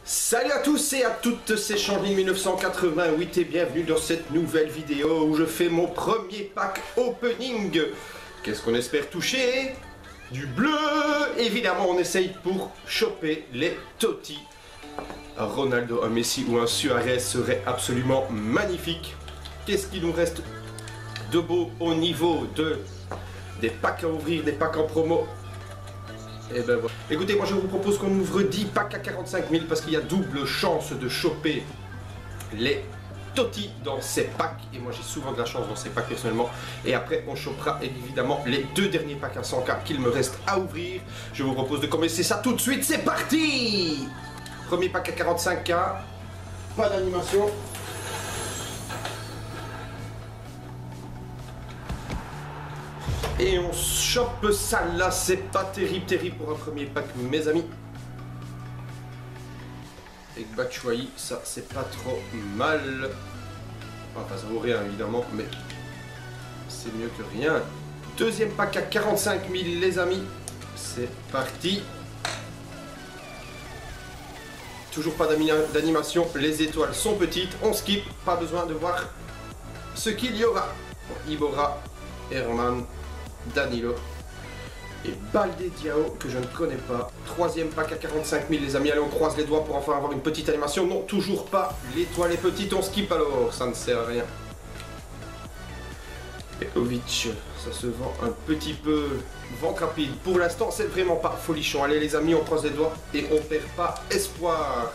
Salut à tous et à toutes, c'est Changeling 1988 et bienvenue dans cette nouvelle vidéo où je fais mon premier pack opening. Qu'est-ce qu'on espère toucher? Du bleu. Évidemment, on essaye pour choper les Totti. Un Ronaldo, un Messi ou un Suarez serait absolument magnifique. Qu'est-ce qu'il nous reste de beau au niveau des packs à ouvrir, des packs en promo? Et ben voilà. Écoutez, moi je vous propose qu'on ouvre 10 packs à 45 000 parce qu'il y a double chance de choper les Totti dans ces packs. Et moi j'ai souvent de la chance dans ces packs personnellement. Et après on chopera évidemment les deux derniers packs à 100K qu'il me reste à ouvrir. Je vous propose de commencer ça tout de suite, c'est parti! Premier pack à 45K. Pas d'animation. Et on chope ça là, c'est pas terrible pour un premier pack mes amis. Et Batshuayi, ça c'est pas trop mal. Enfin ça vaut rien évidemment, mais c'est mieux que rien. Deuxième pack à 45 000 les amis, c'est parti. Toujours pas d'animation, les étoiles sont petites, on skip, pas besoin de voir ce qu'il y aura. Bon, Ibora, Herman, Danilo et Baldé Diao que je ne connais pas. Troisième pack à 45 000 les amis, allez on croise les doigts pour enfin avoir une petite animation. Non, toujours pas, l'étoile est petite, on skip alors, ça ne sert à rien. Et Ovic, ça se vend un petit peu vente rapide. Pour l'instant c'est vraiment pas folichon. Allez les amis, on croise les doigts et on perd pas espoir.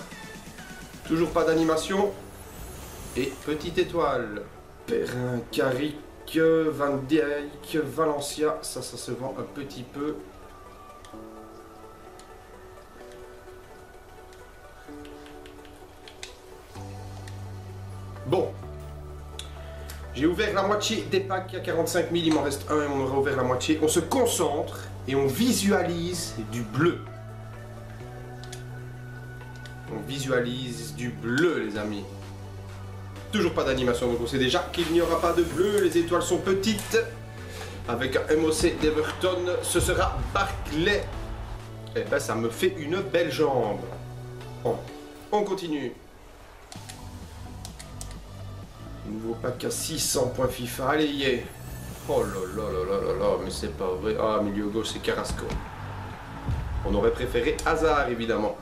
Toujours pas d'animation. Et petite étoile. Perrin, Carrick, Van Dijk, Valencia, ça se vend un petit peu. Bon, j'ai ouvert la moitié des packs à 45 000, il m'en reste un et on aura ouvert la moitié. On se concentre et on visualise du bleu. On visualise du bleu les amis. Toujours pas d'animation, donc on sait déjà qu'il n'y aura pas de bleu, les étoiles sont petites. Avec un MOC d'Everton, ce sera Barclay. Et ben ça me fait une belle jambe. Bon, on continue. Nouveau pack à 600 points FIFA, allez y est. Oh là là là là là là, mais c'est pas vrai. Ah, milieu gauche c'est Carrasco. On aurait préféré Hazard évidemment.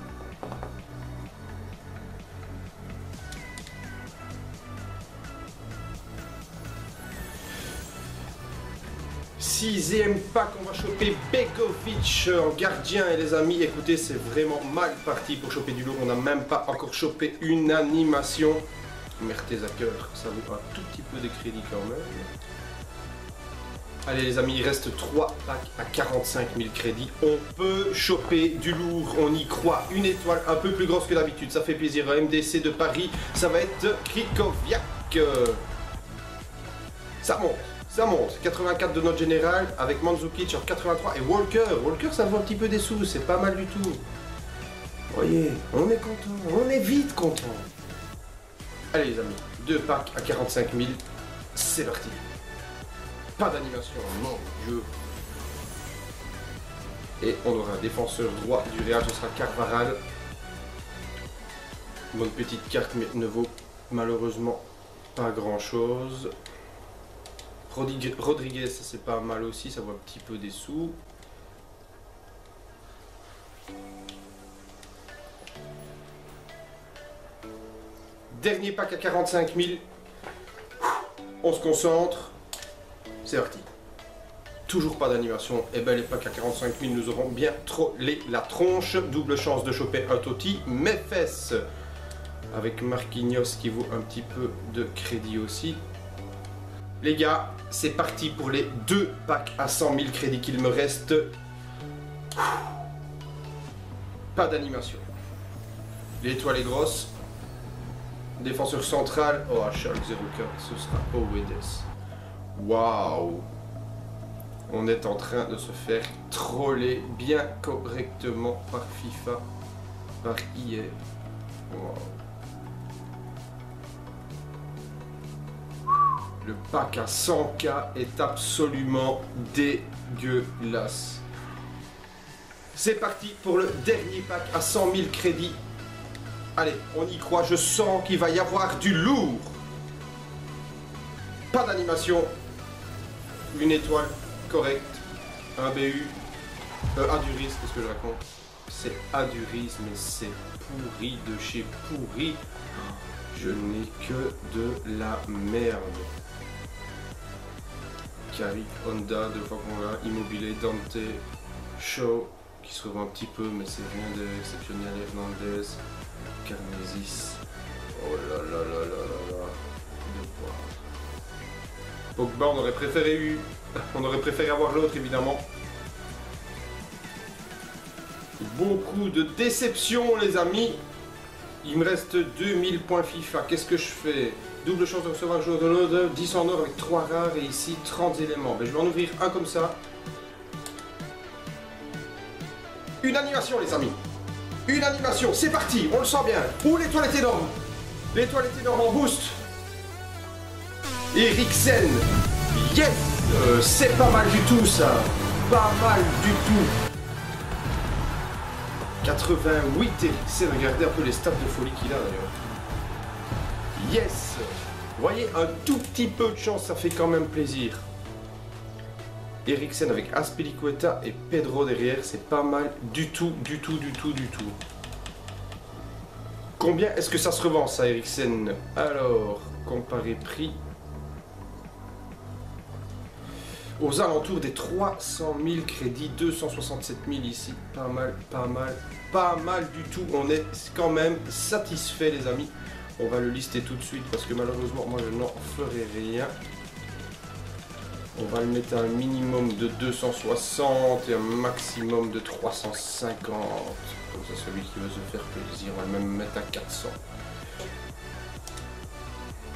Sixième pack, on va choper Begovic en gardien et les amis, écoutez, c'est vraiment mal parti pour choper du lourd, on n'a même pas encore chopé une animation. Mertesacker, ça vaut un tout petit peu de crédit quand même. Allez les amis, il reste 3 packs à 45 000 crédits, on peut choper du lourd, on y croit, une étoile un peu plus grosse que d'habitude, ça fait plaisir. MDC de Paris, ça va être Krikoviak. Ça monte, 84 de notre général avec Mandzukic en 83 et Walker. Walker ça vaut un petit peu des sous, c'est pas mal du tout. Vous voyez, on est content, on est vite content. Allez les amis, 2 packs à 45 000, c'est parti. Pas d'animation, mon Dieu. Et on aura un défenseur droit du Real, ce sera Carvaral. Bonne petite carte mais ne vaut malheureusement pas grand chose. Rodriguez, ça c'est pas mal aussi, ça vaut un petit peu des sous. Dernier pack à 45 000. On se concentre. C'est parti. Toujours pas d'animation. Et ben les packs à 45 000 nous auront bien trollé la tronche. Double chance de choper un Totti. Mes fesses. Avec Marquinhos qui vaut un petit peu de crédit aussi. Les gars, c'est parti pour les 2 packs à 100 000 crédits qu'il me reste. Pas d'animation. L'étoile est grosse. Défenseur central. Oh, Schalke 04, ce sera Owedes. Waouh. On est en train de se faire troller bien correctement par FIFA, par EA. Waouh. Le pack à 100K est absolument dégueulasse. C'est parti pour le dernier pack à 100 000 crédits. Allez, on y croit, je sens qu'il va y avoir du lourd. Pas d'animation. Une étoile correcte. Un BU. Aduris, qu'est-ce que je raconte? C'est Aduris, mais c'est pourri de chez pourri. Je n'ai que de la merde. Carrick, Honda, deux fois qu'on l'a. Immobilier, Dante, Shaw, qui se revend un petit peu, mais c'est rien d'exceptionnel. Hernandez, Carnesis. Oh là là là là là là. Pogba, on aurait préféré avoir l'autre, évidemment. Beaucoup de déceptions, les amis. Il me reste 2000 points FIFA. Qu'est-ce que je fais? Double chance de recevoir un joueur de l'ordre, 10 en or avec 3 rares et ici 30 éléments. Ben, je vais en ouvrir un comme ça. Une animation, les amis. Une animation, c'est parti, on le sent bien. Où l'étoile est énorme? L'étoile est énorme en boost. Eriksen. Yes, c'est pas mal du tout ça. Pas mal du tout. 88 Eriksen, regardez un peu les stats de folie qu'il a d'ailleurs. Yes. Vous voyez, un tout petit peu de chance, ça fait quand même plaisir. Eriksen avec Azpilicueta et Pedro derrière, c'est pas mal du tout, du tout, du tout, du tout. Combien est-ce que ça se revend ça, Eriksen? Alors, comparer prix. Aux alentours des 300 000 crédits, 267 000 ici, pas mal, pas mal, pas mal du tout. On est quand même satisfait, les amis. On va le lister tout de suite parce que malheureusement, moi je n'en ferai rien. On va le mettre à un minimum de 260 et un maximum de 350. Comme ça, celui qui veut se faire plaisir, on va le même mettre à 400.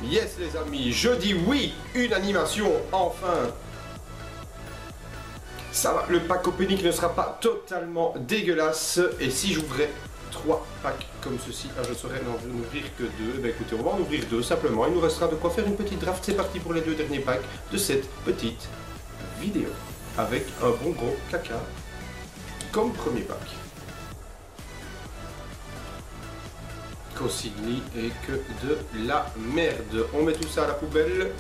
Yes, les amis, je dis oui, une animation, enfin. Ça va, le pack opening ne sera pas totalement dégueulasse. Et si j'ouvrais 3 packs comme ceci, je saurais n'en ouvrir que 2. Ben écoutez, on va en ouvrir 2 simplement. Il nous restera de quoi faire une petite draft. C'est parti pour les 2 derniers packs de cette petite vidéo. Avec un bon gros caca comme premier pack. Consigny et que de la merde. On met tout ça à la poubelle.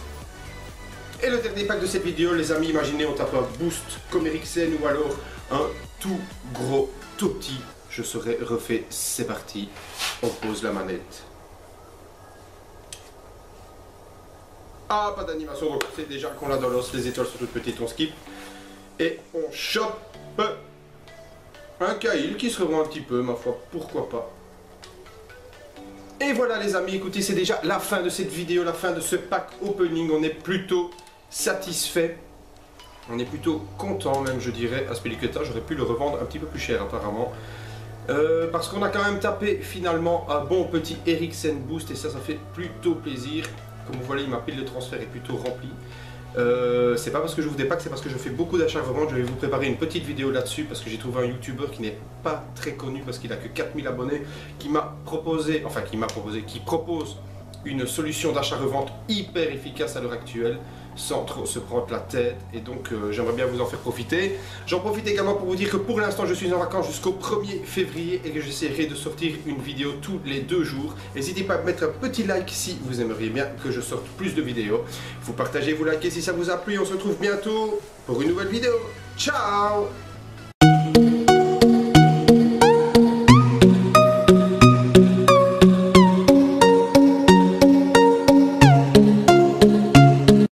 Et le dernier pack de cette vidéo, les amis, imaginez, on tape un boost comme Eriksen ou alors un tout gros, tout petit. Je serai refait, c'est parti. On pose la manette. Ah, pas d'animation, donc c'est déjà qu'on l'a dans l'os, les étoiles sont toutes petites, on skip. Et on chope un Cahill qui se revend un petit peu, ma foi, pourquoi pas. Et voilà les amis, écoutez, c'est déjà la fin de cette vidéo, la fin de ce pack opening. On est plutôt satisfait, on est plutôt content même, je dirais. Azpilicueta, j'aurais pu le revendre un petit peu plus cher apparemment, parce qu'on a quand même tapé finalement un bon petit Eriksen boost et ça fait plutôt plaisir. Comme vous voyez, ma pile de transfert est plutôt remplie. C'est pas parce que je vous dépack, c'est parce que je fais beaucoup d'achats revente. Je vais vous préparer une petite vidéo là-dessus parce que j'ai trouvé un youtubeur qui n'est pas très connu parce qu'il a que 4000 abonnés qui propose une solution d'achat-revente hyper efficace à l'heure actuelle sans trop se prendre la tête, et donc j'aimerais bien vous en faire profiter. J'en profite également pour vous dire que pour l'instant je suis en vacances jusqu'au 1er février et que j'essaierai de sortir une vidéo tous les 2 jours. N'hésitez pas à mettre un petit like si vous aimeriez bien que je sorte plus de vidéos. Vous partagez, vous likez si ça vous a plu. On se retrouve bientôt pour une nouvelle vidéo. Ciao!